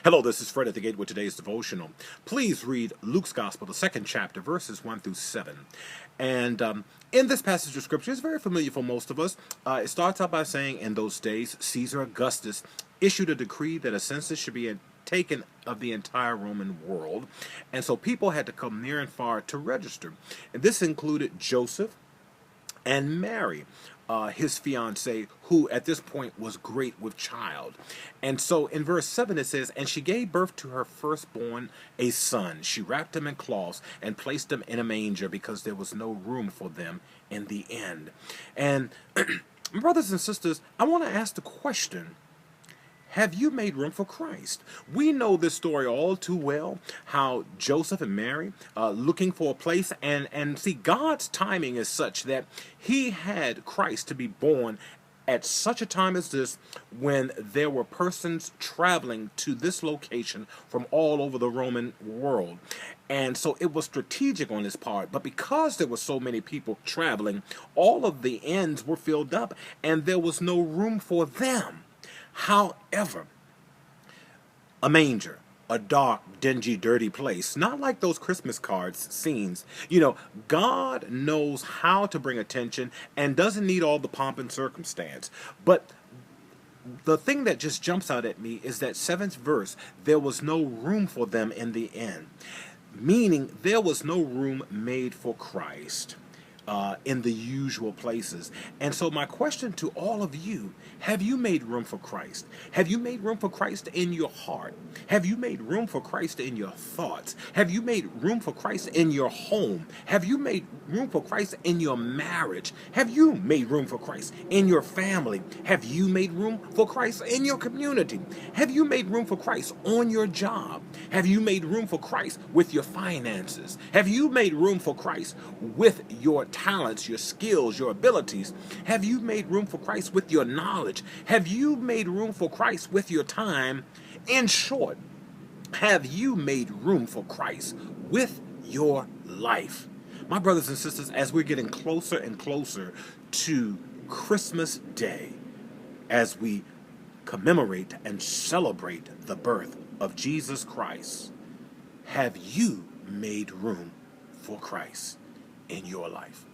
Hello, this is Fred at the Gate with today's devotional. Please read Luke's Gospel, the second chapter, verses 1 through 7. And in this passage of Scripture, it's very familiar for most of us. It starts out by saying, in those days, Caesar Augustus issued a decree that a census should be taken of the entire Roman world. And so people had to come near and far to register. And this included Joseph and Mary, his fiancee, who at this point was great with child. And so in verse 7 it says, "And she gave birth to her firstborn, a son. She wrapped him in cloths and placed him in a manger because there was no room for them in the inn." And brothers and sisters, I want to ask the question, have you made room for Christ? We know this story all too well, how Joseph and Mary looking for a place, and see, God's timing is such that he had Christ to be born at such a time as this, when there were persons traveling to this location from all over the Roman world. And so it was strategic on his part, but because there were so many people traveling, all of the inns were filled up and there was no room for them. However, a manger, a dark, dingy, dirty place, not like those Christmas cards scenes. God knows how to bring attention and doesn't need all the pomp and circumstance. But the thing that just jumps out at me is that 7th verse, there was no room for them in the inn, meaning there was no room made for Christ in the usual places. And so my question to all of you, have you made room for Christ? Have you made room for Christ in your heart? Have you made room for Christ in your thoughts? Have you made room for Christ in your home? Have you made room for Christ in your marriage? Have you made room for Christ in your family? Have you made room for Christ in your community? Have you made room for Christ on your job? Have you made room for Christ with your finances? Have you made room for Christ with your talents, your skills, your abilities? Have you made room for Christ with your knowledge? Have you made room for Christ with your time? In short, have you made room for Christ with your life? My brothers and sisters, as we're getting closer and closer to Christmas Day, as we commemorate and celebrate the birth of Jesus Christ, have you made room for Christ in your life?